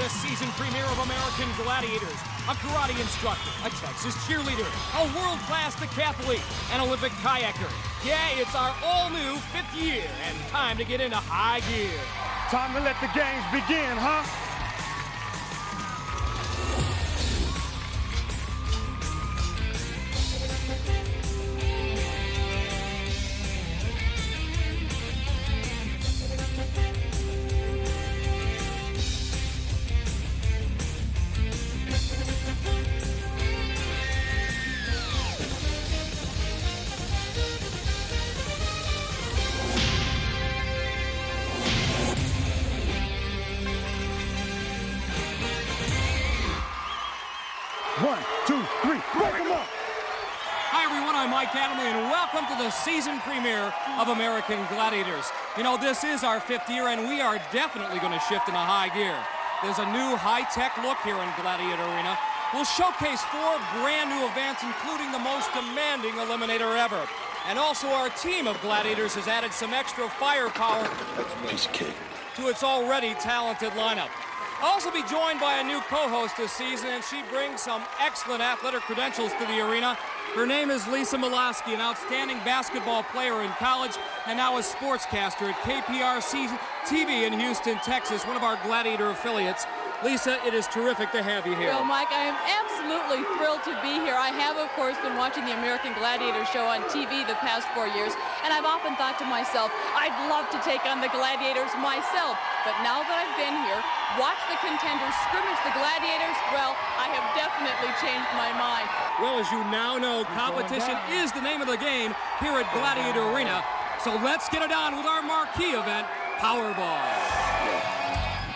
the season premiere of American Gladiators. A karate instructor, a Texas cheerleader, a world-class decathlete, an Olympic kayaker. Yeah, it's our all-new 5th year, and time to get into high gear. Time to let the games begin, huh? One, two, three, break them up! Hi everyone, I'm Mike Adamley, and welcome to the season premiere of American Gladiators. You know, this is our 5th year, and we are definitely going to shift into high gear. There's a new high-tech look here in Gladiator Arena. We'll showcase 4 brand new events, including the most demanding eliminator ever. And also our team of Gladiators has added some extra firepower Piece of cake. to its already talented lineup. I'll also be joined by a new co-host this season, and she brings some excellent athletic credentials to the arena. Her name is Lisa Miloski, an outstanding basketball player in college and now a sportscaster at KPRC TV in Houston, Texas, one of our Gladiator affiliates. Lisa, it is terrific to have you here. Well, Mike, I am absolutely thrilled to be here. I have, of course, been watching the American Gladiator show on TV the past 4 years, and I've often thought to myself, I'd love to take on the Gladiators myself. But now that I've been here, watch the contenders scrimmage the Gladiators, well, I have definitely changed my mind. Well, as you now know, competition is the name of the game here at Gladiator Arena. So let's get it on with our marquee event, Powerball.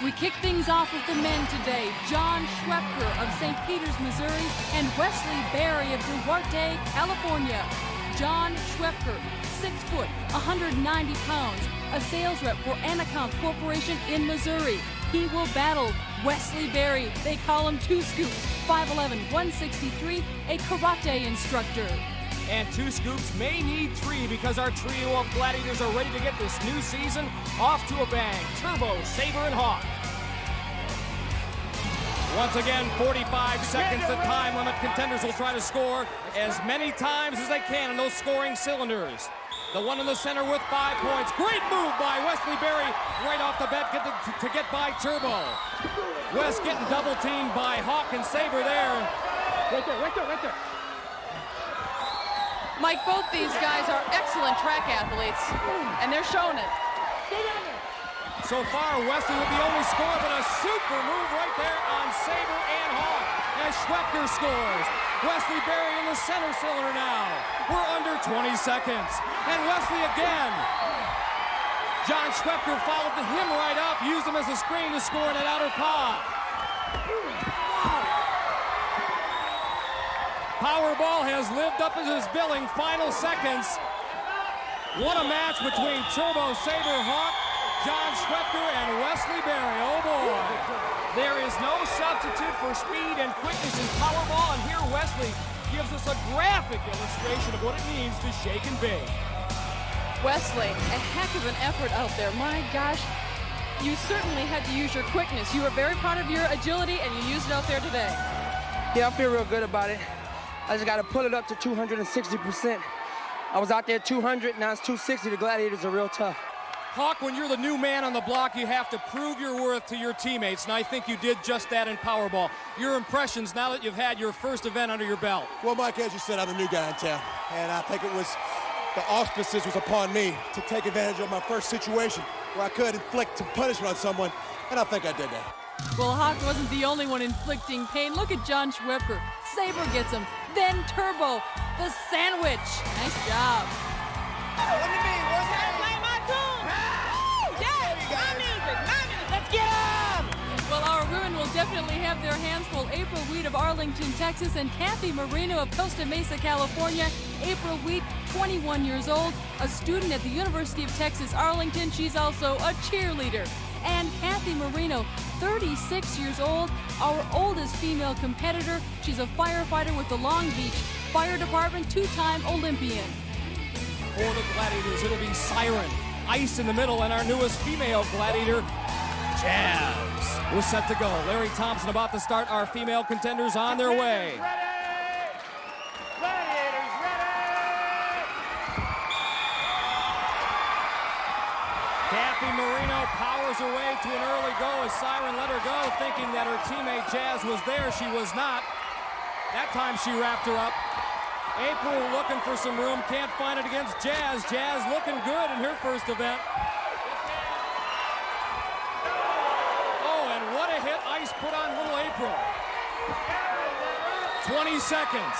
We kick things off with the men today. John Schwepker of St. Peters, Missouri, and Wesley Berry of Duarte, California. John Schwepker, 6 foot, 190 pounds, a sales rep for Anacomp Corporation in Missouri. He will battle Wesley Berry. They call him Two Scoops, 5'11", 163, a karate instructor. And Two Scoops may need 3 because our trio of Gladiators are ready to get this new season off to a bang. Turbo, Saber, and Hawk. Once again, 45 seconds, the time limit. Contenders will try to score as many times as they can in those scoring cylinders. The one in the center with 5 points. Great move by Wesley Berry right off the bat to get by Turbo. Wes getting double teamed by Hawk and Saber there. Right there. Mike, both these guys are excellent track athletes, and they're showing it. So far, Wesley with the only score, but a super move right there on Saber and Hawk as Schwepker scores. Wesley Berry in the center cylinder now. We're under 20 seconds. And Wesley again. John Schwepker followed him right up, used him as a screen to score in that outer pod. Powerball has lived up to his billing. Final seconds. What a match between Turbo, Saber, Hawk, John Schwepker, and Wesley Berry. Oh boy. There is no substitute for speed and quickness in Powerball, and here Wesley gives us a graphic illustration of what it means to shake and bake. Wesley, a heck of an effort out there. My gosh, you certainly had to use your quickness. You were very proud of your agility, and you used it out there today. Yeah, I feel real good about it. I just got to pull it up to 260%. I was out there 200, now it's 260. The Gladiators are real tough. Hawk, when you're the new man on the block, you have to prove your worth to your teammates, and I think you did just that in Powerball. Your impressions now that you've had your first event under your belt? Well, Mike, as you said, I'm the new guy in town, and I think it was the auspices was upon me to take advantage of my first situation where I could inflict some punishment on someone, and I think I did that. Well, Hawk wasn't the only one inflicting pain. Look at John Schwepker. Saber gets him. Then Turbo, the sandwich. Nice job. What do you mean? What's that? Play my tune. Yes, my music. Let's get 'em. Well, our women will definitely have their hands full. April Wheat of Arlington, Texas, and Cathy Marino of Costa Mesa, California. April Wheat, 21 years old, a student at the University of Texas, Arlington. She's also a cheerleader. And Cathy Marino, 36 years old, our oldest female competitor. She's a firefighter with the Long Beach Fire Department, 2-time Olympian. For the Gladiators, it'll be Siren, Ice in the middle, and our newest female Gladiator, Jazz. We're set to go. Larry Thompson about to start our female contenders on their way. Gladiators ready! Cathy Marino powers her way to an early go as Siren let her go, thinking that her teammate Jazz was there. She was not. That time she wrapped her up. April looking for some room, can't find it against Jazz. Jazz looking good in her first event. Oh, and what a hit Ice put on little April. 20 seconds.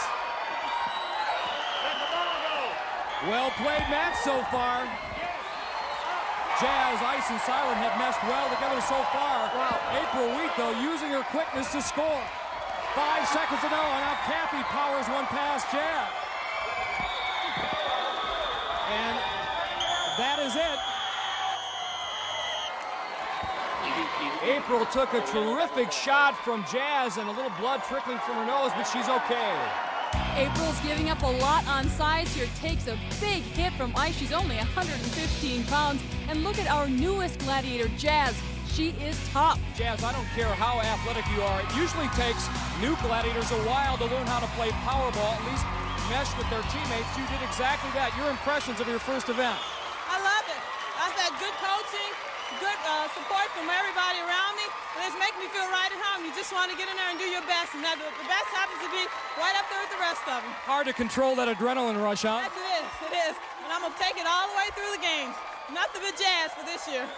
Well played match so far. Jazz, Ice, and Siren have meshed well together so far. Wow. April weak, though, using her quickness to score. 5 seconds to go, and now Cathy powers one past Jazz. And that is it. April took a terrific shot from Jazz and a little blood trickling from her nose, but she's okay. April's giving up a lot on size here. Takes a big hit from Ice. She's only 115 pounds. And look at our newest gladiator, Jazz. She is tough. Jazz, I don't care how athletic you are. It usually takes new gladiators a while to learn how to play Powerball, at least mesh with their teammates. You did exactly that. Your impressions of your first event? I love it. I've had good coaching, good support from everybody around me, and it's making me feel right at home. You just want to get in there and do your best, and that, the best happens to be right up there with the rest of them. Hard to control that adrenaline rush, huh? Yes, it is. And I'm going to take it all the way through the games. Nothing but Jazz for this year.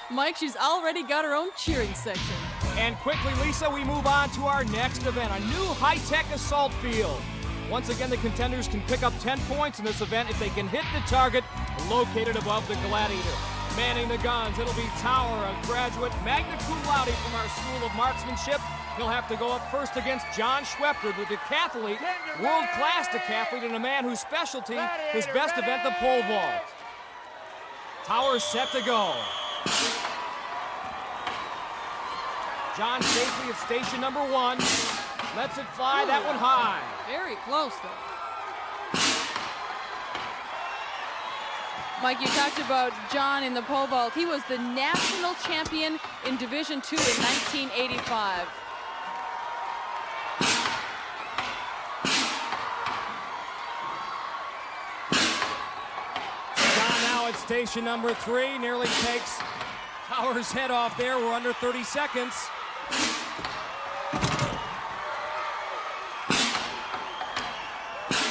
Mike, she's already got her own cheering section. And quickly, Lisa, we move on to our next event, a new high-tech assault field. Once again, the contenders can pick up 10 points in this event if they can hit the target located above the Gladiator. Manning the guns, it'll be Tower, a graduate magna cum laude from our School of Marksmanship. He'll have to go up first against John Schwepker, the decathlete, world-class decathlete, and a man whose specialty, his best event, the pole vault. Tower set to go. John safely at station number 1. Lets it fly, that one high. Very close, though. Mike, you talked about John in the pole vault. He was the national champion in Division II in 1985. John now at station number 3, nearly takes Tower's head off there. We're under 30 seconds.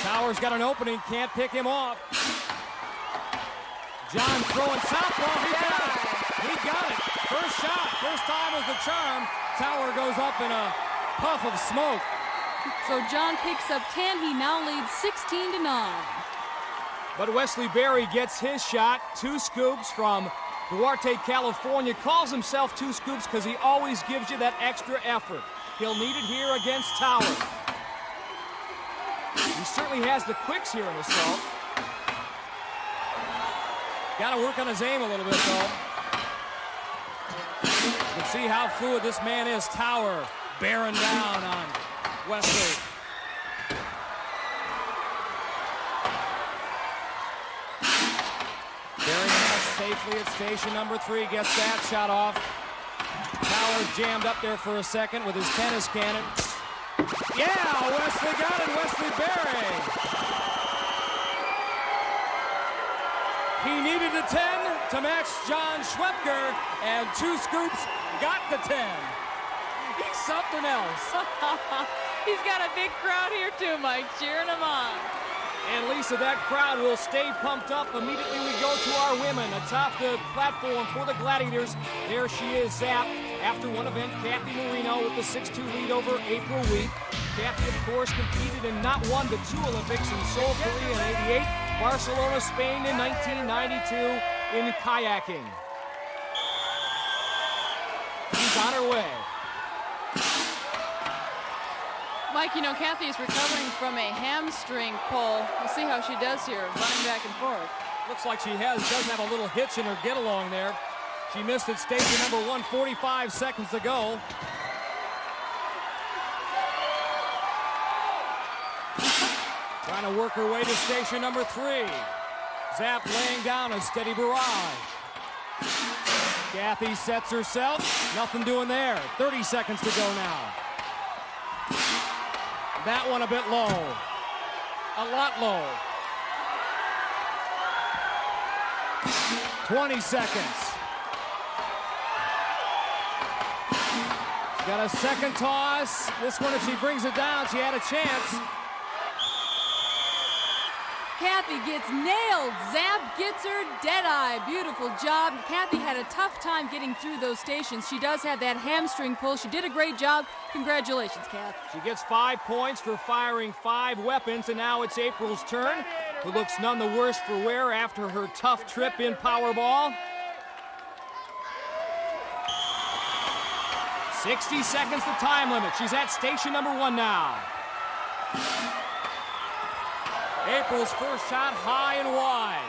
Tower's got an opening, can't pick him off. John throwing southpaw, he got it. He got it. First shot, first time was the charm. Tower goes up in a puff of smoke. So John picks up 10. He now leads 16-9. But Wesley Berry gets his shot. 2 scoops from Duarte, California. Calls himself 2 scoops because he always gives you that extra effort. He'll need it here against Tower. He certainly has the quicks here in assault. Got to work on his aim a little bit, though. You can see how fluid this man is. Tower bearing down on Wesley. Bearing safely at station number 3, gets that shot off. Tower jammed up there for a second with his tennis cannon. Yeah, Wesley got it, Wesley Berry. He needed a 10 to match John Schwepker, and 2 scoops got the 10. He's something else. He's got a big crowd here too, Mike, cheering him on. And Lisa, that crowd will stay pumped up. Immediately we go to our women atop the platform for the Gladiators. There she is, Zap. After one event, Cathy Marino with the 6-2 lead over April Week. Cathy, of course, competed in not 1 but 2 Olympics in Seoul, Korea in '88, Barcelona, Spain in 1992 in kayaking. She's on her way. Mike, you know, Cathy is recovering from a hamstring pull. We'll see how she does here, running back and forth. Looks like she does have a little hitch in her get-along there. She missed at station number 1, 45 seconds to go. Trying to work her way to station number 3. Zap laying down a steady barrage. Cathy sets herself. Nothing doing there. 30 seconds to go now. That one a bit low. A lot low. 20 seconds. She's got a second toss. This one, if she brings it down, she had a chance. Cathy gets nailed. Zap gets her dead-eye. Beautiful job. Cathy had a tough time getting through those stations. She does have that hamstring pull. She did a great job. Congratulations, Cathy. She gets 5 points for firing 5 weapons, and now it's April's turn, who looks none the worse for wear after her tough trip in Powerball. 60 seconds the time limit. She's at station number 1 now. April's first shot high and wide,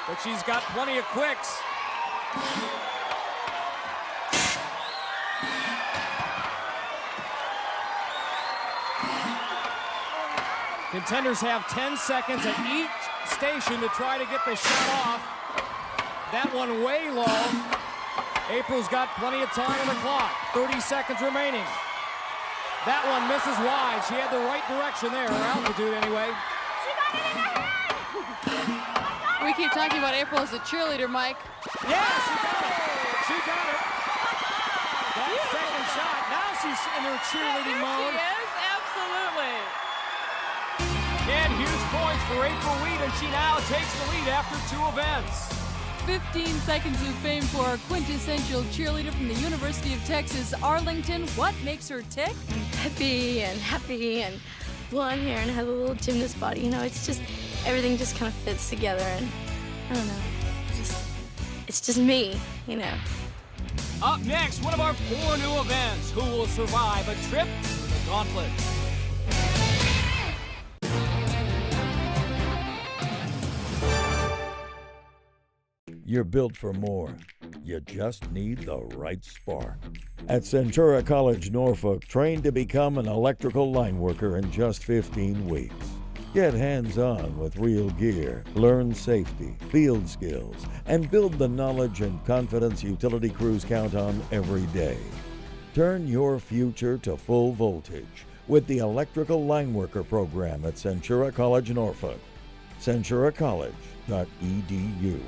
but she's got plenty of quicks. Contenders have 10 seconds at each station to try to get the shot off. That one way low. April's got plenty of time on the clock. 30 seconds remaining. That one misses wide. She had the right direction there, her altitude anyway. We keep talking about April as a cheerleader, Mike. Yeah, she got it. She got it. That second shot. Now she's in her cheerleading mode. She is, absolutely. And huge points for April Weed, and she now takes the lead after 2 events. 15 seconds of fame for our quintessential cheerleader from the University of Texas, Arlington. What makes her tick? Peppy and happy and blonde hair and has a little gymnast body. You know, it's just, everything just kind of fits together, and I don't know, it's just me, you know. Up next, one of our 4 new events. Who will survive a trip through the gauntlet? You're built for more. You just need the right spark. At Centura College, Norfolk, train to become an electrical line worker in just 15 weeks. Get hands-on with real gear, learn safety, field skills, and build the knowledge and confidence utility crews count on every day. Turn your future to full voltage with the Electrical Line Worker program at Centura College, Norfolk. CenturaCollege.edu.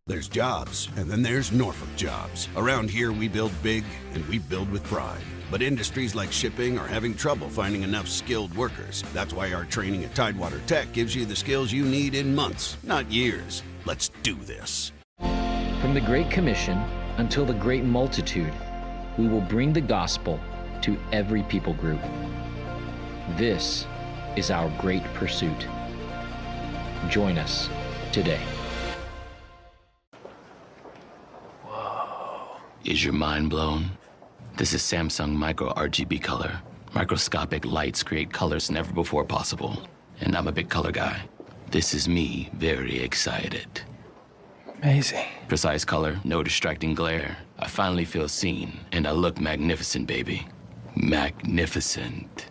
There's jobs, and then there's Norfolk Jobs. Around here, we build big, and we build with pride. But industries like shipping are having trouble finding enough skilled workers. That's why our training at Tidewater Tech gives you the skills you need in months, not years. Let's do this. From the Great Commission until the Great Multitude, we will bring the gospel to every people group. This is our great pursuit. Join us today. Is your mind blown? This is Samsung Micro RGB Color. Microscopic lights create colors never before possible. And I'm a big color guy. This is me very excited. Amazing. Precise color, no distracting glare. I finally feel seen, and I look magnificent, baby. Magnificent.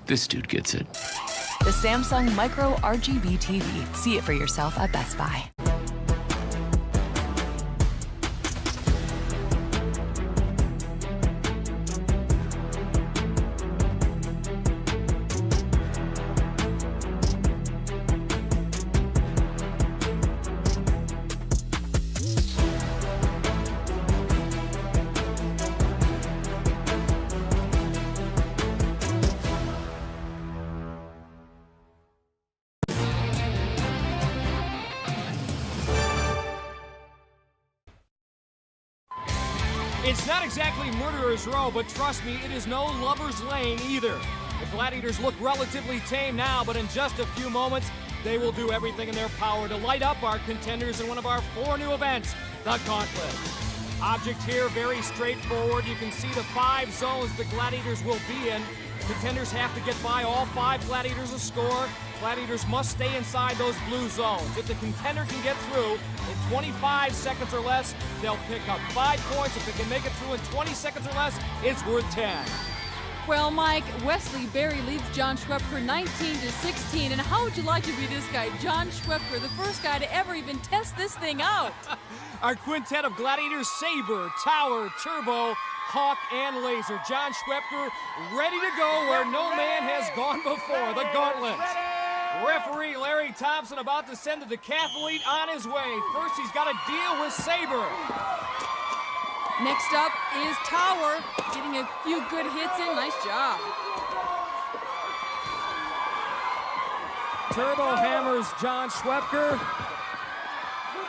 This dude gets it. The Samsung Micro RGB TV. See it for yourself at Best Buy. It's not exactly Murderer's Row, but trust me, it is no Lover's Lane either. The Gladiators look relatively tame now, but in just a few moments, they will do everything in their power to light up our contenders in one of our 4 new events, the Gauntlet. Object here, very straightforward. You can see the 5 zones the Gladiators will be in. Contenders have to get by all 5 Gladiators to score. Gladiators must stay inside those blue zones. If the contender can get through in 25 seconds or less, they'll pick up 5 points. If they can make it through in 20 seconds or less, it's worth 10. Well, Mike, Wesley Berry leads John Schwepker 19-16. And how would you like to be this guy, John Schwepker, the first guy to ever even test this thing out? Our quintet of Gladiators: Saber, Tower, Turbo, Hawk, and Laser. John Schwepker ready to go where no man has gone before, the gauntlet. Referee Larry Thompson about to send the decathlete on his way. First, he's got to deal with Saber. Next up is Tower, getting a few good hits in. Nice job. Turbo hammers John Schwepker.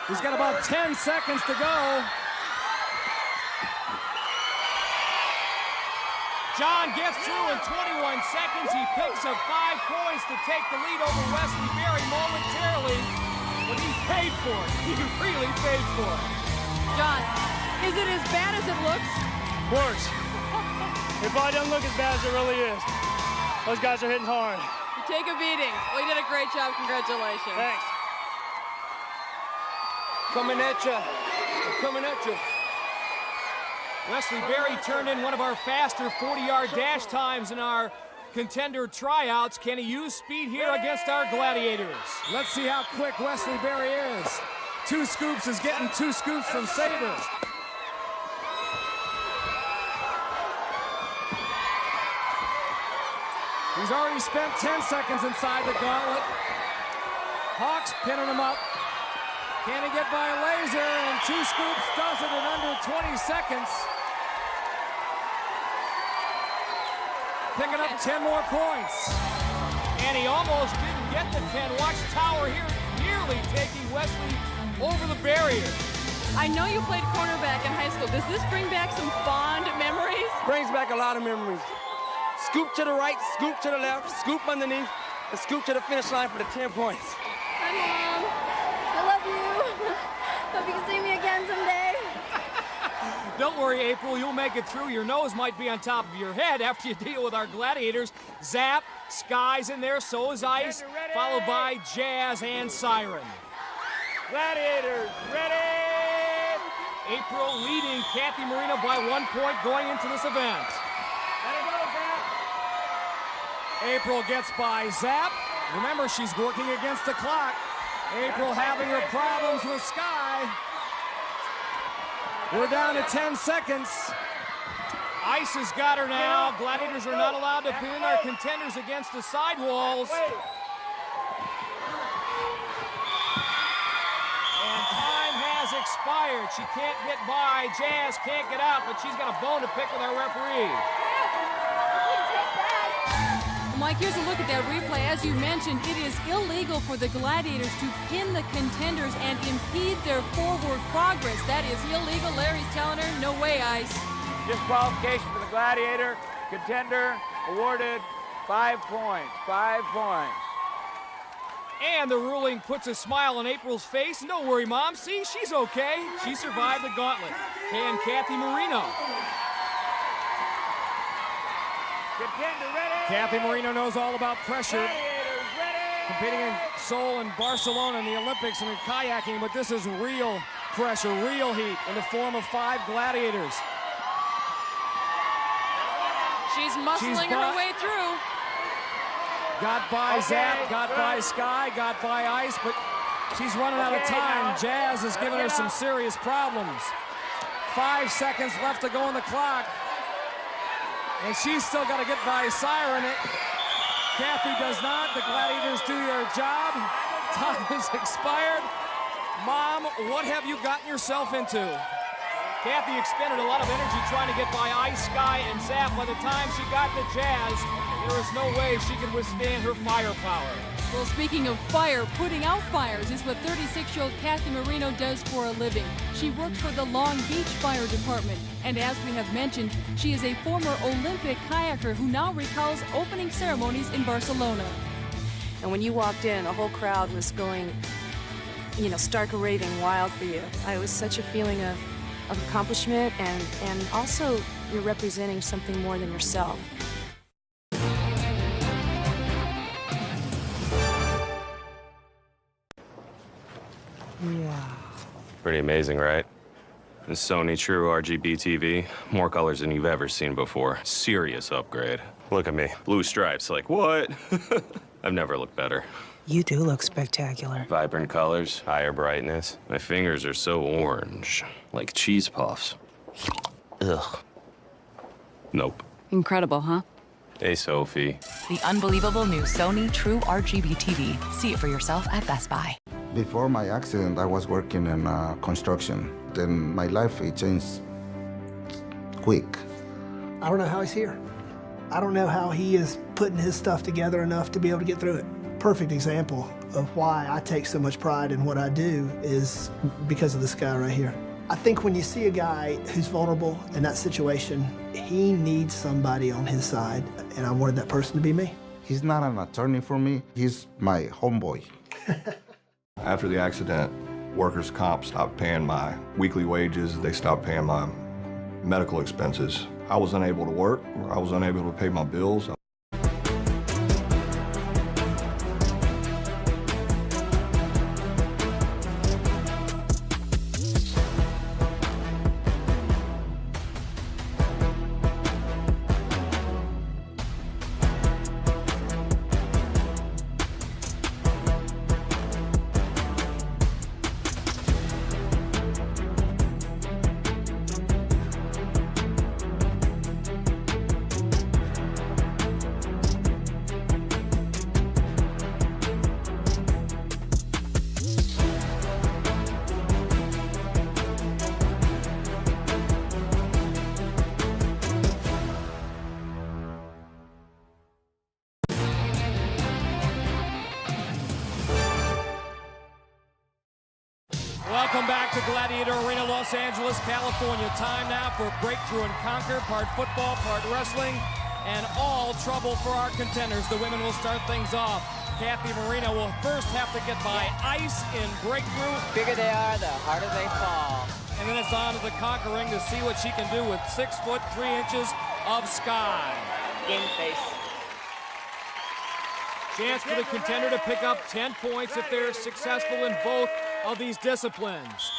He's got about 10 seconds to go. John gets through in 21 seconds. He picks up 5 points to take the lead over Wesley Berry momentarily. But he paid for it. He really paid for it. John, is it as bad as it looks? Worse. It probably doesn't look as bad as it really is. Those guys are hitting hard. You take a beating. Well, you did a great job. Congratulations. Thanks. Coming at you. Coming at you. Wesley Berry turned in one of our faster 40-yard dash times in our contender tryouts. Can he use speed here against our Gladiators? Let's see how quick Wesley Berry is. 2 scoops is getting 2 scoops from Saber. He's already spent 10 seconds inside the gauntlet. Hawk's pinning him up. Can he get by Laser? And 2 scoops does it in under 20 seconds. Picking up 10 more points. And he almost didn't get the 10. Watch Tower here nearly taking Wesley over the barrier. I know you played cornerback in high school. Does this bring back some fond memories? Brings back a lot of memories. Scoop to the right, scoop to the left, scoop underneath, and scoop to the finish line for the 10 points. Hi, Mom. I love you. Hope you can see me again someday. Don't worry, April, you'll make it through. Your nose might be on top of your head after you deal with our Gladiators. Zap, Sky's in there, so is Ice, followed by Jazz and Siren. Gladiators, ready! April leading Cathy Marino by 1 point going into this event. April gets by Zap. Remember, she's working against the clock. April having her problems with Sky. We're down to 10 seconds. Ice has got her now. Gladiators are not allowed to pin our contenders against the sidewalls. And time has expired. She can't get by. Jazz can't get out, but she's got a bone to pick with our referee. Mike, here's a look at that replay. As you mentioned, it is illegal for the Gladiators to pin the contenders and impede their forward progress. That is illegal. Larry's telling her, no way, Ice. Disqualification for the Gladiator. Contender awarded 5 points. 5 points. And the ruling puts a smile on April's face. No worry, Mom. See, she's okay. She survived the gauntlet. And Cathy Marino. Contender ready. Cathy Marino knows all about pressure. Competing in Seoul and Barcelona in the Olympics and in kayaking, but this is real pressure, real heat in the form of 5 Gladiators. She's muscling her way through. Got by Zap, got by Sky, got by Ice, but she's running out of time. Jazz is giving her some serious problems. 5 seconds left to go on the clock. And she's still got to get by Siren. Cathy does not. The Gladiators do their job. Time has expired. Mom, what have you gotten yourself into? Cathy expended a lot of energy trying to get by Ice, Sky, and Zap. By the time she got to Jazz, there is no way she could withstand her firepower. Well, speaking of fire, putting out fires is what 36-year-old Cathy Marino does for a living. She works for the Long Beach Fire Department. And as we have mentioned, she is a former Olympic kayaker who now recalls opening ceremonies in Barcelona. And when you walked in, a whole crowd was going, stark raving wild for you. It was such a feeling of accomplishment, and also you're representing something more than yourself. Pretty amazing, right? The Sony True RGB TV. More colors than you've ever seen before. Serious upgrade. Look at me. Blue stripes. Like, what? I've never looked better. You do look spectacular. Vibrant colors, higher brightness. My fingers are so orange. Like cheese puffs. Ugh. Nope. Incredible, huh? Hey, Sophie. The unbelievable new Sony True RGB TV. See it for yourself at Best Buy. Before my accident, I was working in construction. Then my life, it changed quick. I don't know how he's here. I don't know how he is putting his stuff together enough to be able to get through it. Perfect example of why I take so much pride in what I do is because of this guy right here. I think when you see a guy who's vulnerable in that situation, he needs somebody on his side, and I wanted that person to be me. He's not an attorney for me. He's my homeboy. After the accident, workers' comp stopped paying my weekly wages. They stopped paying my medical expenses. I was unable to work. I was unable to pay my bills. Welcome back to Gladiator Arena, Los Angeles, California. Time now for Breakthrough and Conquer, part football, part wrestling, and all trouble for our contenders. The women will start things off. Cathy Marino will first have to get by ice in Breakthrough. The bigger they are, the harder they fall. And then it's on to the Conquering to see what she can do with 6 foot 3 inches of sky. Game face. Chance for the contender to pick up 10 points if they're successful in both of these disciplines.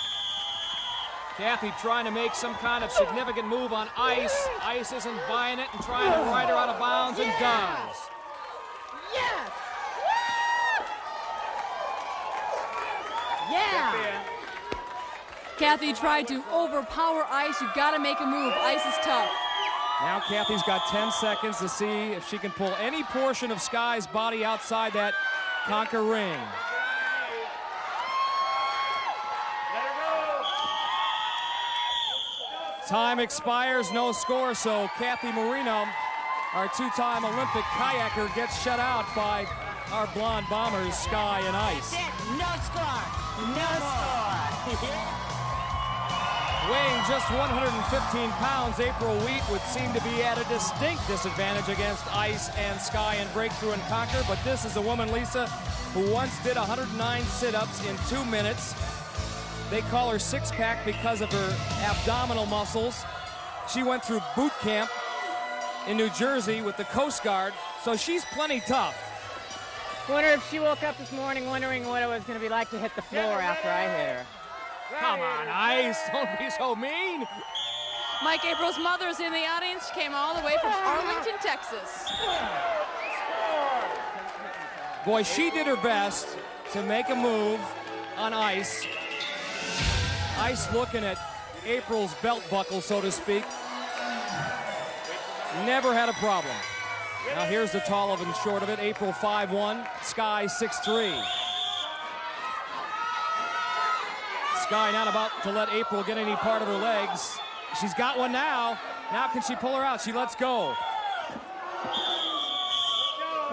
Cathy trying to make some kind of significant move on ice. Ice isn't buying it and trying to ride her out of bounds and does. Yes! Yeah! Cathy tried to overpower ice. You've got to make a move. Ice is tough. Now Cathy's got 10 seconds to see if she can pull any portion of Sky's body outside that Conquer ring. Time expires, no score, so Cathy Marino, our two-time Olympic kayaker, gets shut out by our blonde bombers, Sky and Ice. No score! No score! Weighing just 115 pounds, April Wheat would seem to be at a distinct disadvantage against Ice and Sky in Breakthrough and Conquer, but this is a woman, Lisa, who once did 109 sit-ups in 2 minutes. They call her six-pack because of her abdominal muscles. She went through boot camp in New Jersey with the Coast Guard, so she's plenty tough. Wonder if she woke up this morning wondering what it was going to be like to hit the floor after I hit her. Come on, Ice, don't be so mean. Mike April's mother's in the audience. She came all the way from Arlington, Texas. Boy, she did her best to make a move on Ice. Ice looking at April's belt buckle, so to speak. Never had a problem. Now here's the tall of and short of it. April 5'1", Sky 6'3". Sky not about to let April get any part of her legs. She's got one now. Now can she pull her out? She lets go.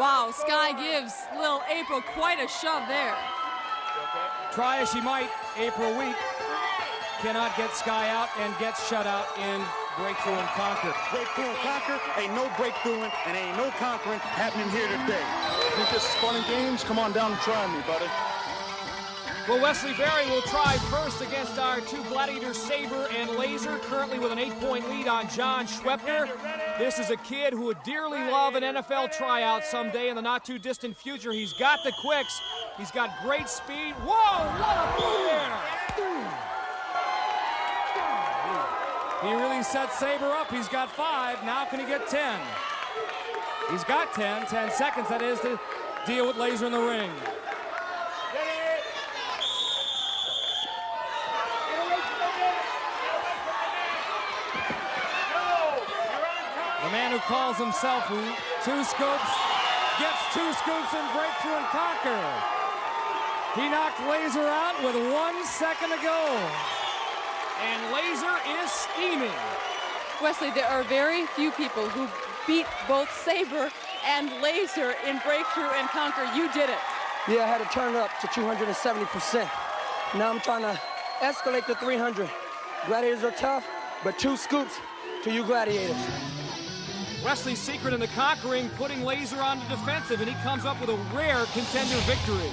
Wow, Sky gives little April quite a shove there. Try as she might, April Wheat cannot get Sky out and gets shut out in Breakthrough and Conquer. Breakthrough and Conquer, ain't no breakthroughing and ain't no conquering happening here today. Think this is fun and games? Come on down and try me, buddy. Well, Wesley Berry will try first against our two Gladiators, Saber and Laser, currently with an 8-point lead on John Schwepker. This is a kid who would dearly love an NFL tryout someday in the not-too-distant future. He's got the quicks. He's got great speed. Whoa, what a move there! He really set Sabre up. He's got 5. Now can he get 10? He's got 10 seconds, that is, to deal with Laser in the ring. The man who calls himself Two Scoops gets 2 scoops and breakthrough and conquer. He knocked Laser out with 1 second to go. And Laser is steaming. Wesley, there are very few people who beat both Sabre and Laser in breakthrough and conquer. You did it. Yeah, I had to turn it up to 270%. Now I'm trying to escalate to 300. Gladiators are tough, but 2 scoops to you Gladiators. Wesley's secret in the conquering, putting Laser on the defensive, and he comes up with a rare contender victory.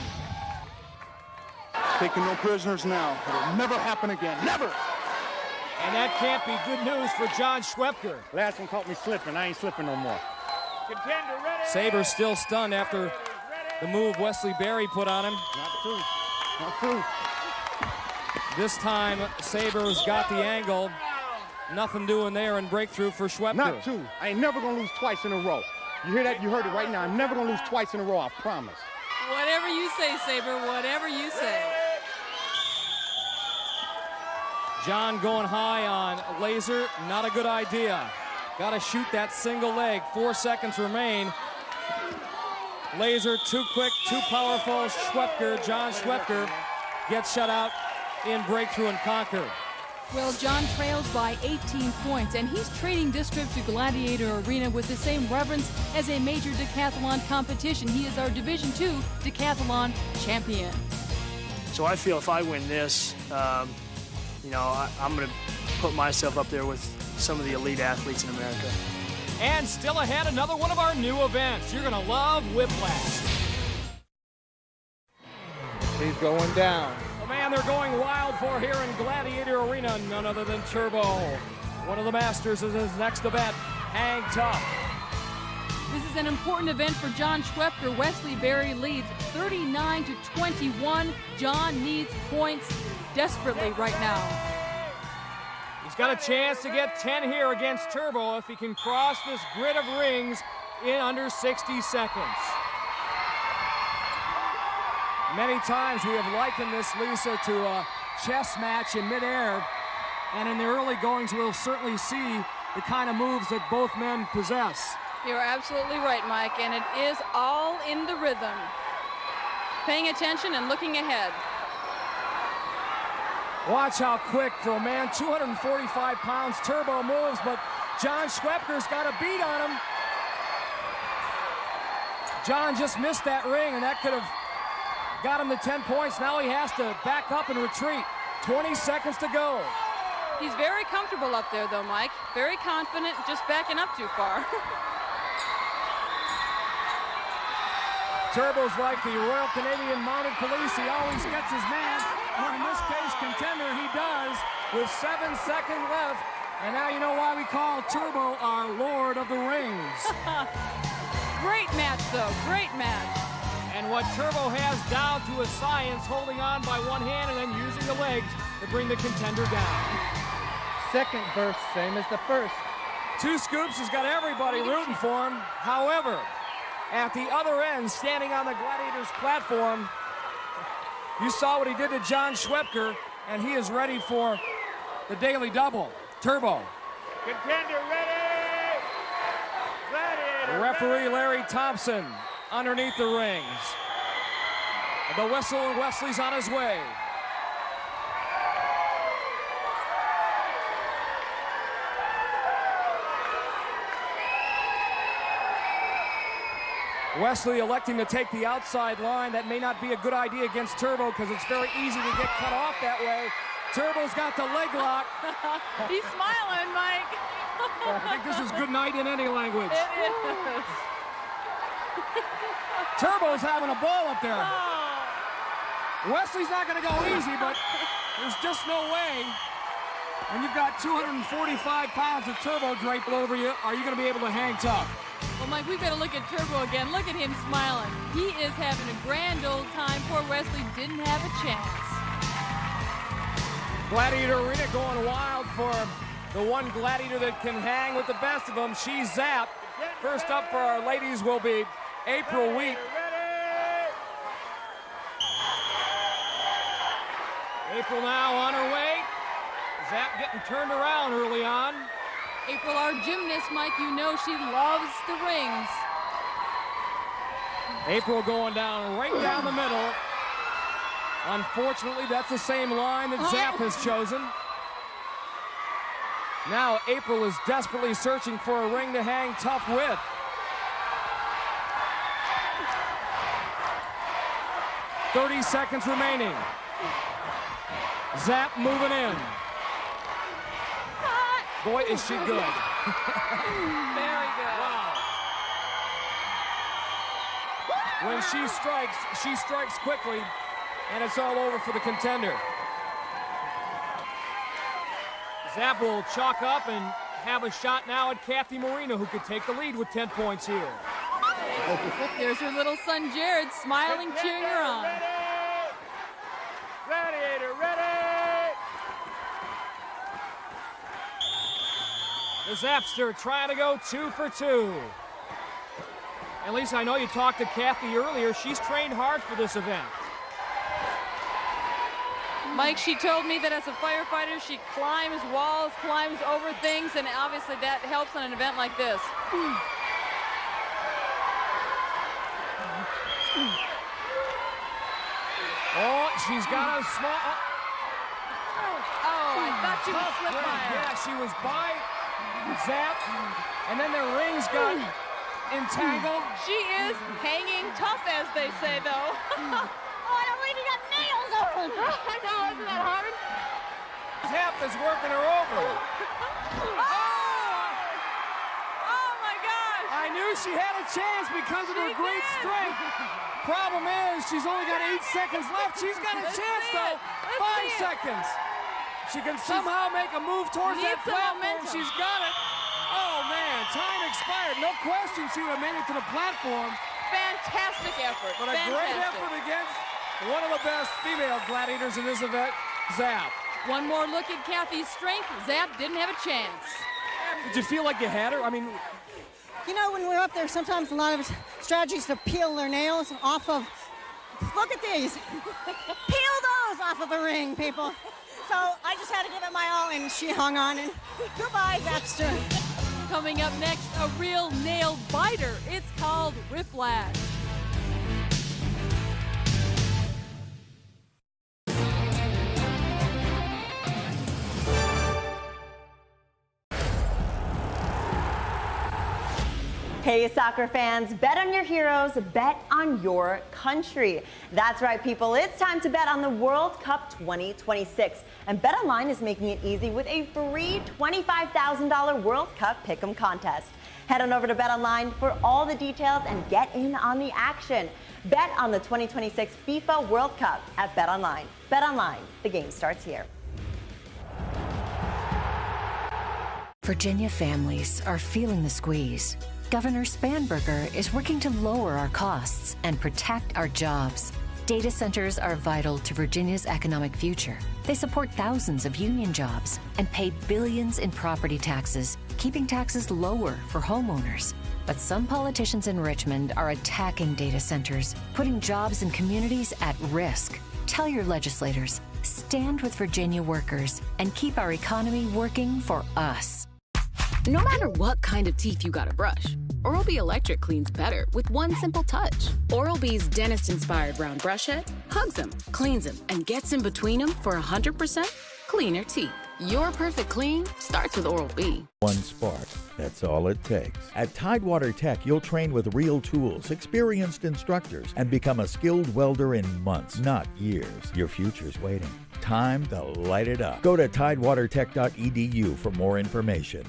Taking no prisoners now. It'll never happen again. Never! And that can't be good news for John Schwepker. Last one caught me slipping. I ain't slipping no more. Contender ready. Sabre still stunned after the move Wesley Berry put on him. Not true. Not true. This time, Sabre's got the angle. Nothing doing there in breakthrough for Schwepker. Not 2. I ain't never gonna lose twice in a row. You hear that? You heard it right now. I'm never gonna lose twice in a row, I promise. Whatever you say, Sabre, whatever you say. John going high on Laser, not a good idea. Got to shoot that single leg. 4 seconds remain. Laser too quick, too powerful. Schwepker, John Schwepker, gets shut out in breakthrough and conquer. Well, John trails by 18 points, and he's treating this trip to Gladiator Arena with the same reverence as a major decathlon competition. He is our Division II decathlon champion. So I feel if I win this, you know, I'm going to put myself up there with some of the elite athletes in America. And still ahead, another one of our new events. You're going to love Whiplash. He's going down. The man they're going wild for here in Gladiator Arena, none other than Turbo. One of the masters is his next event, Hang Tough. This is an important event for John Schwepker. Wesley Berry leads 39-21. John needs points desperately right now. He's got a chance to get 10 here against Turbo if he can cross this grid of rings in under 60 seconds. Many times we have likened this, Lisa, to a chess match in midair, and in the early goings we'll certainly see the kind of moves that both men possess. You're absolutely right, Mike, and it is all in the rhythm. Paying attention and looking ahead. Watch how quick for a man, 245 pounds, Turbo moves, but John Schwepker's got a beat on him. John just missed that ring, and that could have got him the 10 points. Now he has to back up and retreat. 20 seconds to go. He's very comfortable up there, though, Mike. Very confident, just backing up too far. Turbo's like the Royal Canadian Mounted Police. He always gets his man, or in this case, contender, he does, with 7 seconds left. And now you know why we call Turbo our Lord of the Rings. Great match, though. Great match. And what Turbo has down to a science, holding on by one hand and then using the legs to bring the contender down. Second burst, same as the first. 2 Scoops has got everybody rooting for him. However, at the other end, standing on the Gladiators platform, you saw what he did to John Schwepker, and he is ready for the daily double. Turbo. Contender ready! Gladiator Referee Larry Thompson underneath the rings. The whistle, and Wesley's on his way. Wesley electing to take the outside line. That may not be a good idea against Turbo because it's very easy to get cut off that way. Turbo's got the leg lock. He's smiling, Mike. I think this is good night in any language. It is. Turbo's having a ball up there. Wesley's not going to go easy, but there's just no way. When you've got 245 pounds of Turbo draped over you, are you going to be able to hang tough? Well, Mike, we've got to look at Turbo again. Look at him smiling. He is having a grand old time. Poor Wesley didn't have a chance. Gladiator Arena going wild for The one gladiator that can hang with the best of them, she's Zap. First up for our ladies will be April Wheat. April now on her way. Zap getting turned around early on. April, our gymnast, Mike, you know she loves the rings. April going down right down the middle. Unfortunately, that's the same line that Zap has chosen. Now April is desperately searching for a ring to hang tough with. "30 seconds remaining. Zap moving in. Boy, is she good. Very good. Wow. When she strikes quickly, and it's all over for the contender. Zap will chalk up and have a shot now at Cathy Marino, who could take the lead with 10 points here. There's her little son Jared smiling, cheering her on. Gladiator, ready! The Zapster trying to go 2 for 2. At least I know you talked to Cathy earlier. She's trained hard for this event. Mike, she told me that as a firefighter, she climbs walls, climbs over things, and obviously that helps on an event like this. Oh, she's got a small... Oh, I thought she was slipped by her. Yeah, she was by Zap, and then their rings got entangled. She is hanging tough, as they say, though. Oh, that lady got nails on her. I know, isn't that hard? Zap is working her over. Oh, my gosh. I knew she had a chance because of her great strength. Problem is, she's only got 8 seconds left. She's got a chance, though. 5 seconds. She can somehow make a move towards that platform. She's got it. Oh, man, time expired. No question she would have made it to the platform. Fantastic effort. But a great effort against one of the best female gladiators in this event, Zap. One more look at Cathy's strength. Zap didn't have a chance. Did you feel like you had her? I mean... You know, when we're up there, sometimes a lot of strategies to peel their nails off of... Look at these. Peel those off of the ring, people. So I just had to give it my all, and she hung on. And goodbye, Zapster. Coming up next, a real nail biter. It's called Whiplash. Hey soccer fans, bet on your heroes, bet on your country. That's right people, it's time to bet on the World Cup 2026. And BetOnline is making it easy with a free $25,000 World Cup Pick'em contest. Head on over to BetOnline for all the details and get in on the action. Bet on the 2026 FIFA World Cup at BetOnline. BetOnline, the game starts here. Virginia families are feeling the squeeze. Governor Spanberger is working to lower our costs and protect our jobs. Data centers are vital to Virginia's economic future. They support thousands of union jobs and pay billions in property taxes, keeping taxes lower for homeowners. But some politicians in Richmond are attacking data centers, putting jobs and communities at risk. Tell your legislators, stand with Virginia workers and keep our economy working for us. No matter what kind of teeth you gotta brush, Oral-B Electric cleans better with one simple touch. Oral-B's dentist-inspired round brush head hugs them, cleans them, and gets in between them for 100% cleaner teeth. Your perfect clean starts with Oral-B. One spark, that's all it takes. At Tidewater Tech, you'll train with real tools, experienced instructors, and become a skilled welder in months, not years. Your future's waiting. Time to light it up. Go to tidewatertech.edu for more information.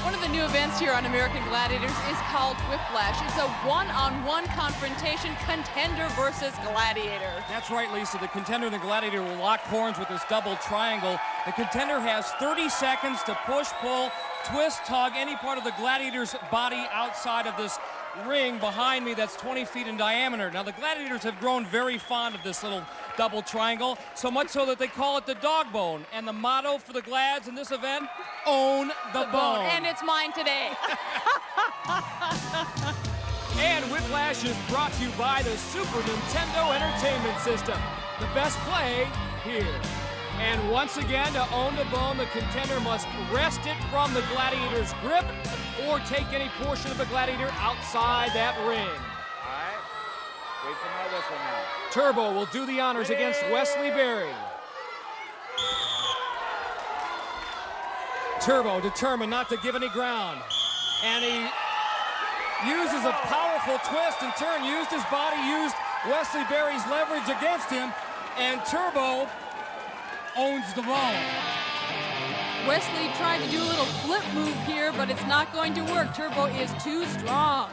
One of the new events here on American Gladiators is called Whiplash. It's a one-on-one confrontation, contender versus gladiator. That's right, Lisa. The contender and the gladiator will lock horns with this double triangle. The contender has 30 seconds to push, pull, twist, tug any part of the gladiator's body outside of this ring behind me that's 20 feet in diameter. Now, the gladiators have grown very fond of this little double triangle, so much so that they call it the dog bone. And the motto for the Glads in this event, own the bone. And it's mine today. And Whiplash is brought to you by the Super Nintendo Entertainment System. The best play here. And once again, to own the bone, the contender must wrest it from the gladiator's grip or take any portion of the gladiator outside that ring. All right. Wait for my whistle now. Turbo will do the honors against Wesley Berry. Turbo determined not to give any ground. And he uses a powerful twist and turn, used his body, used Wesley Berry's leverage against him, and Turbo owns the bone. Wesley tried to do a little flip move here, but it's not going to work. Turbo is too strong.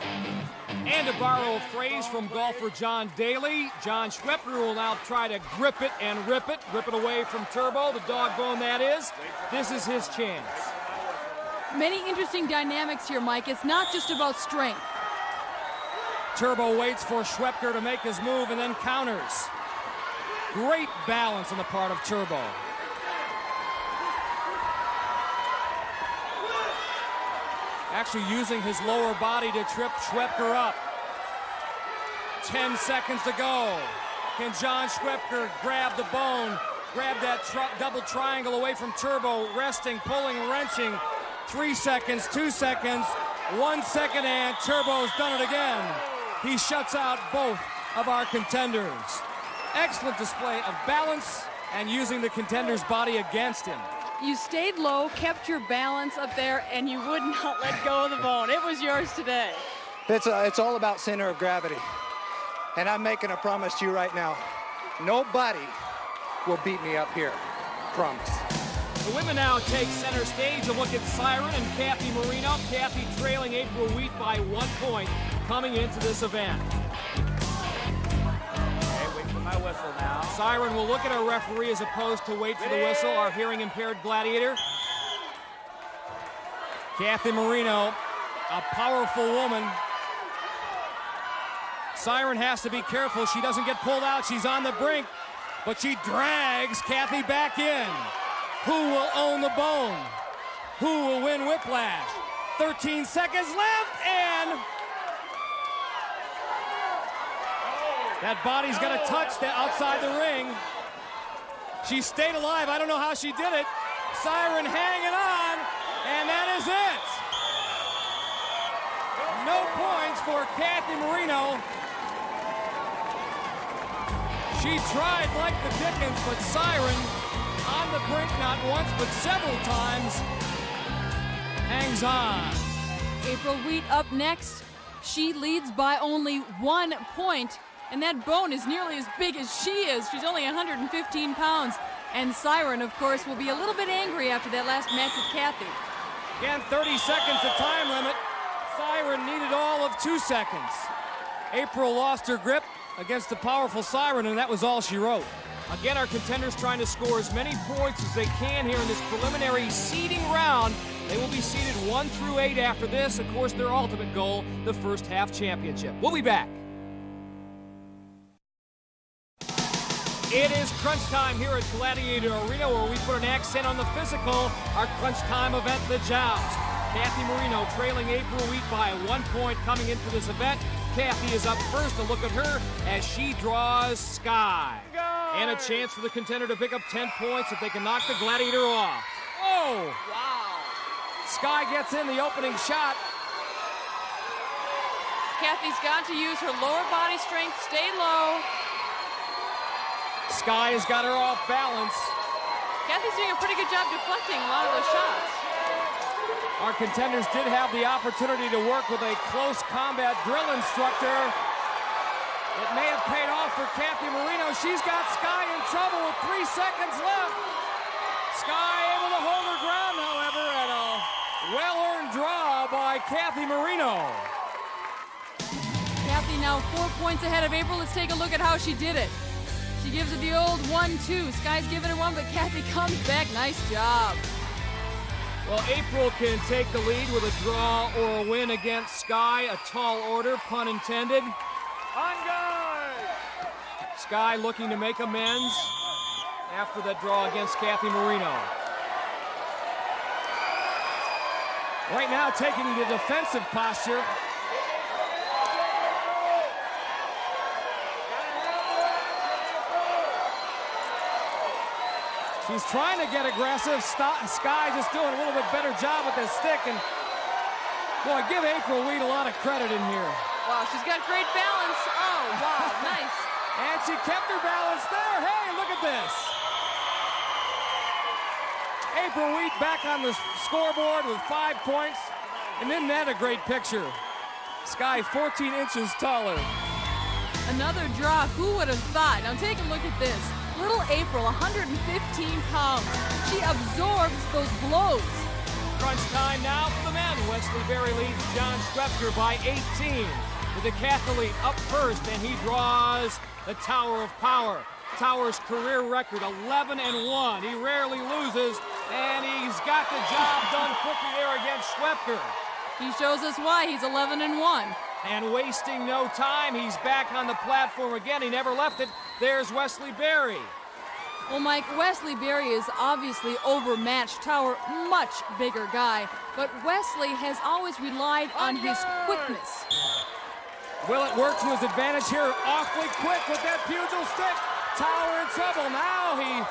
And to borrow a phrase from golfer John Daly, John Schwepker will now try to grip it and rip it away from Turbo, the dog bone that is. This is his chance. Many interesting dynamics here, Mike. It's not just about strength. Turbo waits for Schwepker to make his move and then counters. Great balance on the part of Turbo. Actually using his lower body to trip Schwepker up. 10 seconds to go. Can John Schwepker grab the bone, grab that double triangle away from Turbo, resting, pulling, wrenching. 3 seconds, 2 seconds, 1 second, and Turbo's done it again. He shuts out both of our contenders. Excellent display of balance and using the contender's body against him. You stayed low, kept your balance up there, and you would not let go of the bone. It was yours today. It's all about center of gravity. And I'm making a promise to you right now. Nobody will beat me up here. Promise. The women now take center stage. A look at Siren and Cathy Marino. Cathy trailing April Wheat by 1 point coming into this event. My whistle now. Siren will look at our referee as opposed to wait for the whistle, our hearing impaired gladiator. Cathy Marino, a powerful woman. Siren has to be careful. She doesn't get pulled out. She's on the brink, but she drags Cathy back in. Who will own the bone? Who will win Whiplash? 13 seconds left, and that body's got to touch the outside the ring. She stayed alive. I don't know how she did it. Siren hanging on, and that is it. No points for Cathy Marino. She tried like the Dickens, but Siren on the brink not once but several times hangs on. April Wheat up next. She leads by only 1 point. And that bone is nearly as big as she is. She's only 115 pounds. And Siren, of course, will be a little bit angry after that last match with Cathy. Again, 30 seconds the time limit. Siren needed all of 2 seconds. April lost her grip against the powerful Siren, and that was all she wrote. Again, our contenders trying to score as many points as they can here in this preliminary seeding round. They will be seeded 1 through 8 after this. Of course, their ultimate goal, the first half championship. We'll be back. It is crunch time here at Gladiator Arena, where we put an accent on the physical. Our crunch time event, the Joust. Cathy Marino trailing April Wheat by 1 point coming into this event. Cathy is up first. A look at her as she draws Sky. And a chance for the contender to pick up 10 points if they can knock the Gladiator off. Oh! Wow. Sky gets in the opening shot. Cathy's got to use her lower body strength, stay low. Sky has got her off balance. Cathy's doing a pretty good job deflecting a lot of those shots. Our contenders did have the opportunity to work with a close combat drill instructor. It may have paid off for Cathy Marino. She's got Sky in trouble with 3 seconds left. Sky able to hold her ground, however, and a well-earned draw by Cathy Marino. Cathy now 4 points ahead of April. Let's take a look at how she did it. She gives it the old 1-2. Sky's giving her one, but Cathy comes back. Nice job. Well, April can take the lead with a draw or a win against Sky. A tall order, pun intended. On guard! Sky looking to make amends after that draw against Cathy Marino. Right now taking the defensive posture. She's trying to get aggressive. Sky just doing a little bit better job with this stick. And boy, give April Weed a lot of credit in here. Wow, she's got great balance. Oh, wow, nice. And she kept her balance there. Hey, look at this. April Weed back on the scoreboard with 5 points. And isn't that a great picture? Sky 14 inches taller. Another draw. Who would have thought? Now take a look at this. Little April, 115 pounds. She absorbs those blows. Crunch time now for the men. Wesley Berry leads John Schwepker by 18. With the Cathy up first, and he draws the Tower of Power. Tower's career record, 11-1. He rarely loses, and he's got the job done quickly there against Schwepker. He shows us why he's 11-1. And wasting no time, he's back on the platform again. He never left it. There's Wesley Berry. Well, Mike, Wesley Berry is obviously overmatched. Tower, much bigger guy. But Wesley has always relied on his quickness. Will it work to his advantage here? Awfully quick with that pugil stick. Tower in trouble. Now he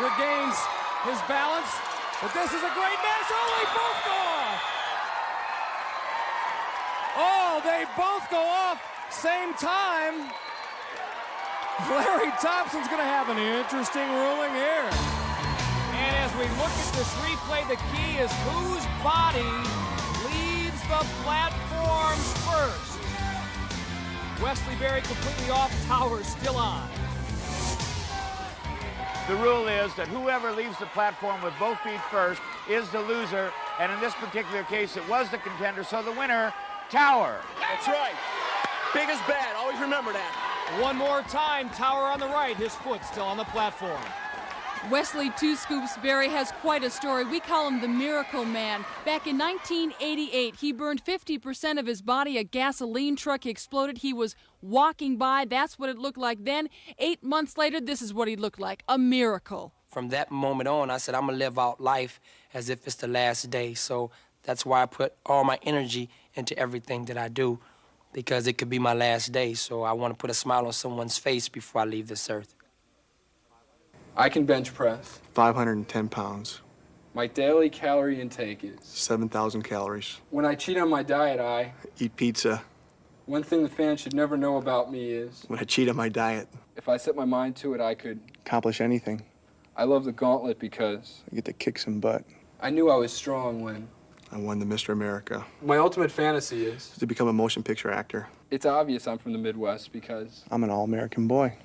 regains his balance. But this is a great match. Oh, they both go off. Oh, they both go off same time. Larry Thompson's going to have an interesting ruling here. And as we look at this replay, the key is whose body leaves the platform first. Wesley Berry completely off, Tower still on. The rule is that whoever leaves the platform with both feet first is the loser, and in this particular case, it was the contender, so the winner, Tower. That's right. Big is bad. Always remember that. One more time, Tower on the right, his foot still on the platform. Wesley Two Scoops Berry has quite a story. We call him the Miracle Man. Back in 1988, he burned 50% of his body. A gasoline truck exploded. He was walking by. That's what it looked like then. 8 months later, this is what he looked like, a miracle. From that moment on, I said, I'm going to live out life as if it's the last day. So that's why I put all my energy into everything that I do, because it could be my last day. So I want to put a smile on someone's face before I leave this earth. I can bench press. 510 pounds. My daily calorie intake is 7,000 calories. When I cheat on my diet, I eat pizza. One thing the fans should never know about me is when I cheat on my diet, if I set my mind to it, I could accomplish anything. I love the gauntlet because I get to kick some butt. I knew I was strong when I won the Mr. America. My ultimate fantasy is to become a motion picture actor. It's obvious I'm from the Midwest because I'm an all-American boy.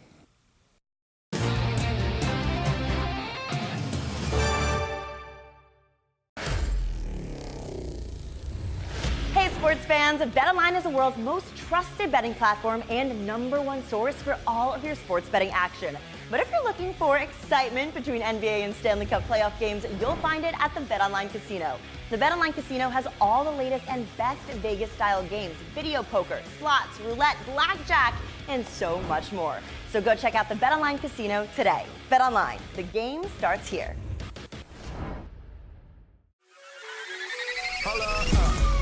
Hey sports fans, BetOnline is the world's most trusted betting platform and #1 source for all of your sports betting action. But if you're looking for excitement between NBA and Stanley Cup playoff games, you'll find it at the BetOnline Casino. The BetOnline Casino has all the latest and best Vegas-style games, video poker, slots, roulette, blackjack, and so much more. So go check out the BetOnline Casino today. BetOnline, the game starts here.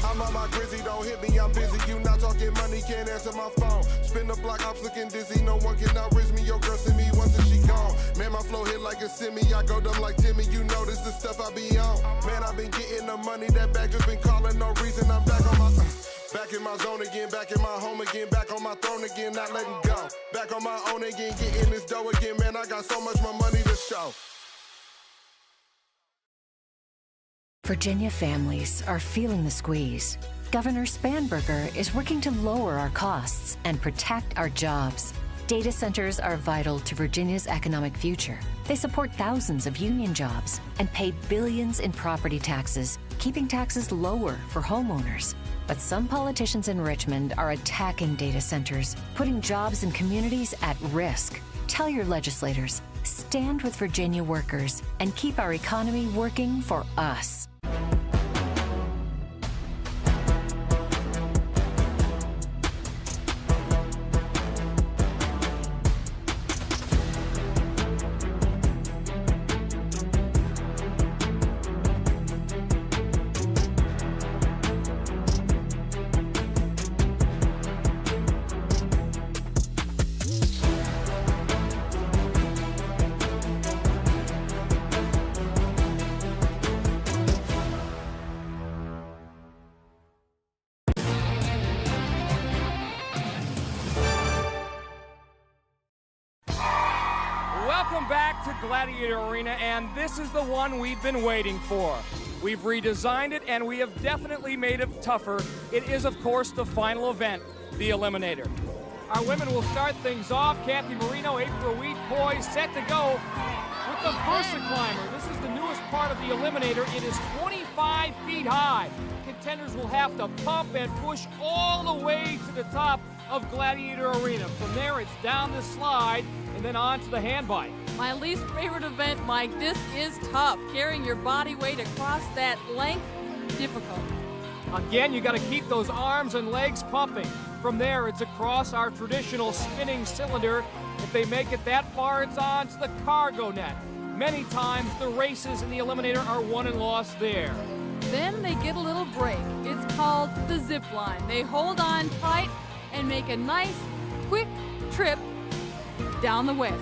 I'm on my grizzy, don't hit me, I'm busy. You not talking money, can't answer my phone. Spin the block, I'm looking dizzy. No one can outrizz me. Your girl send me once and she gone. Man, my flow hit like a semi. I go dumb like Timmy. You know this the stuff I be on. Man, I've been getting the money. That bag just been calling, no reason. I'm back on my back in my zone again, back in my home again, back on my throne again, not letting go. Back on my own again, getting this dough again. Man, I got so much more money to show. Virginia families are feeling the squeeze. Governor Spanberger is working to lower our costs and protect our jobs. Data centers are vital to Virginia's economic future. They support thousands of union jobs and pay billions in property taxes, keeping taxes lower for homeowners. But some politicians in Richmond are attacking data centers, putting jobs and communities at risk. Tell your legislators, stand with Virginia workers and keep our economy working for us. Welcome back to Gladiator Arena, and this is the one we've been waiting for. We've redesigned it, and we have definitely made it tougher. It is, of course, the final event, the Eliminator. Our women will start things off. Cathy, Marino, April Wheat, poised, set to go with the Versa Climber. This is the newest part of the Eliminator. It is 25 feet high. Contenders will have to pump and push all the way to the top of Gladiator Arena. From there, it's down the slide and then on to the hand bike. My least favorite event, Mike. This is tough. Carrying your body weight across that length, difficult. Again, you got to keep those arms and legs pumping. From there, it's across our traditional spinning cylinder. If they make it that far, it's on to the cargo net. Many times, the races in the Eliminator are won and lost there. Then they get a little break. It's called the zip line. They hold on tight and make a nice, quick trip down the way.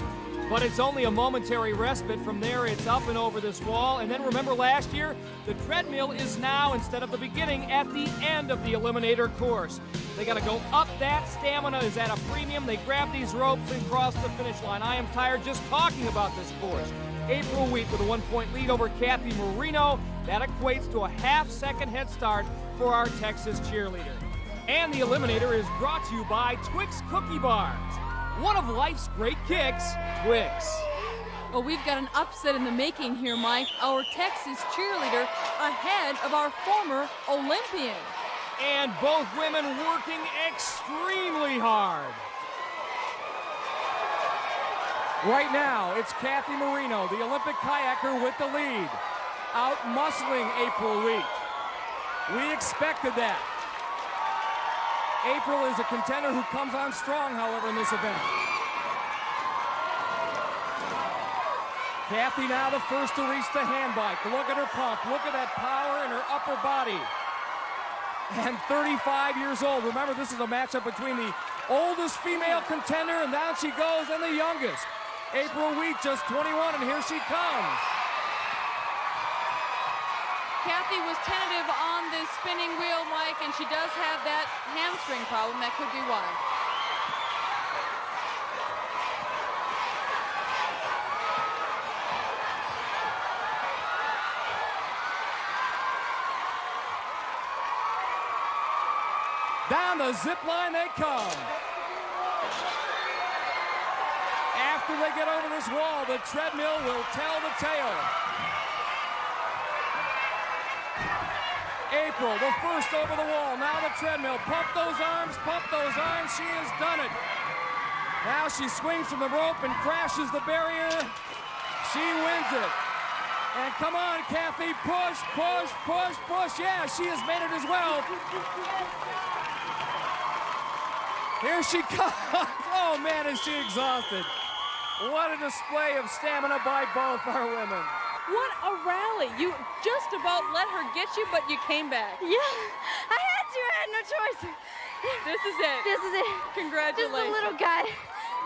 But it's only a momentary respite. From there, it's up and over this wall. And then remember last year, the treadmill is now, instead of the beginning, at the end of the Eliminator course. They got to go up. That stamina is at a premium. They grab these ropes and cross the finish line. I am tired just talking about this course. April Wheat with a 1-point lead over Cathy Marino. That equates to a half-second head start for our Texas cheerleader. And the Eliminator is brought to you by Twix Cookie Bars. One of life's great kicks, Twix. Well, we've got an upset in the making here, Mike. Our Texas cheerleader ahead of our former Olympian. And both women working extremely hard. Right now, it's Cathy Marino, the Olympic kayaker, with the lead. Out-muscling April Wheat. We expected that. April is a contender who comes on strong, however, in this event. Cathy now the first to reach the hand bike. Look at her pump. Look at that power in her upper body. And 35 years old. Remember, this is a matchup between the oldest female contender, and down she goes, and the youngest. April Wheat, just 21, and here she comes. Cathy was tentative on the spinning wheel, Mike, and she does have that hamstring problem. That could be why. Down the zip line they come. After they get over this wall, the treadmill will tell the tale. April, the first over the wall. Now the treadmill. Pump those arms, pump those arms. She has done it. Now she swings from the rope and crashes the barrier. She wins it. And come on, Cathy. Push, push, push, push. Yeah, she has made it as well. Here she comes. Oh, man, is she exhausted. What a display of stamina by both our women. What a rally. You just about let her get you, but you came back. Yeah, I had to. I had no choice. This is it. This is it. Congratulations. This is the little guy.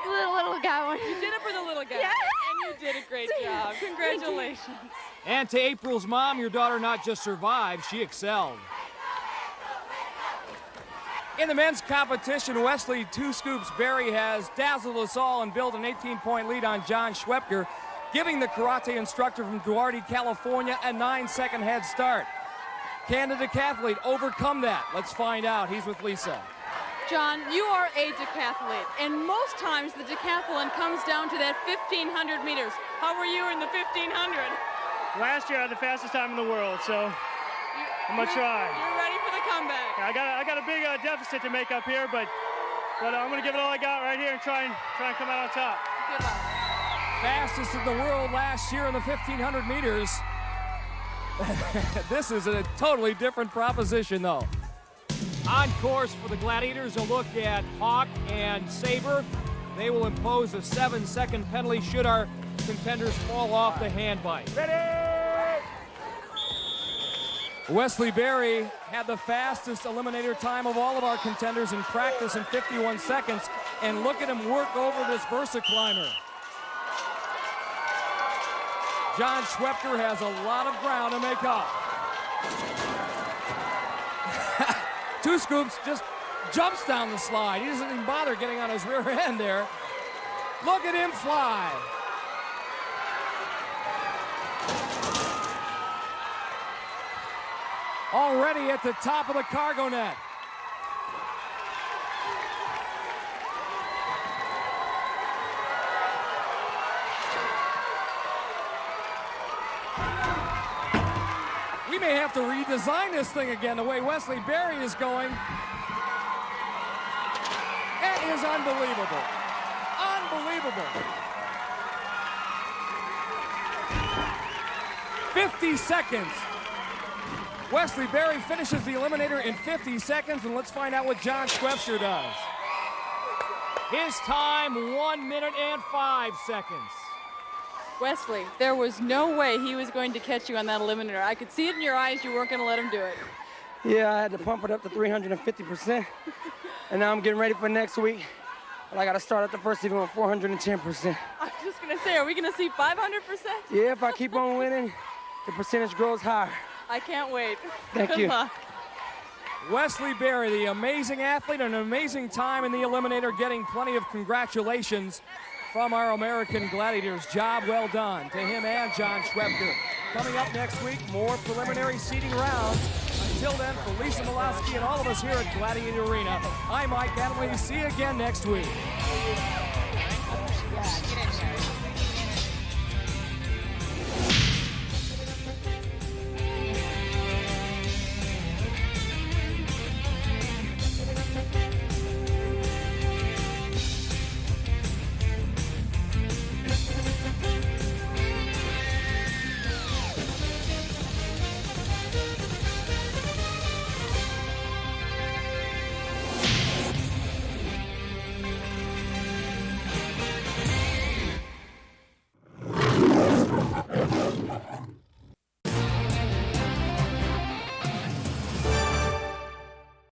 The little guy one. You did it for the little guy. Yeah. And you did a great job. Congratulations. And to April's mom, your daughter not just survived, she excelled. In the men's competition, Wesley Two Scoops Berry has dazzled us all and built an 18-point lead on John Schwepker, giving the karate instructor from Duarte, California, a 9-second head start. Can the decathlete overcome that? Let's find out. He's with Lisa. John, you are a decathlete, and most times the decathlon comes down to that 1,500 meters. How were you in the 1,500? Last year I had the fastest time in the world, so I'm gonna try. You're ready for the comeback. I got a big deficit to make up here, but I'm gonna give it all I got right here and try and come out on top. Good luck. Fastest in the world last year in the 1,500 meters. This is a totally different proposition, though. On course for the Gladiators, a look at Hawk and Saber. They will impose a 7-second penalty should our contenders fall off the handbike. Ready! Wesley Berry had the fastest eliminator time of all of our contenders in practice in 51 seconds. And look at him work over this Versa climber. John Schwepker has a lot of ground to make up. 2 scoops, just jumps down the slide. He doesn't even bother getting on his rear end there. Look at him fly. Already at the top of the cargo net. We may have to redesign this thing again the way Wesley Berry is going. It is unbelievable. Unbelievable. 50 seconds. Wesley Berry finishes the eliminator in 50 seconds, and let's find out what John Schwepker does. His time, 1 minute and 5 seconds. Wesley, there was no way he was going to catch you on that eliminator. I could see it in your eyes. You weren't going to let him do it. Yeah, I had to pump it up to 350%. And now I'm getting ready for next week. But I got to start at the first even with 410%. I was just going to say, are we going to see 500%? Yeah, if I keep on winning, the percentage grows higher. I can't wait. Thank Good you. luck. Wesley Berry, the amazing athlete, an amazing time in the eliminator, getting plenty of congratulations from our American Gladiators. Job well done to him and John Schwepker. Coming up next week, more preliminary seeding rounds. Until then, for Lisa Milowski and all of us here at Gladiator Arena, I'm Mike Adamley. See you again next week.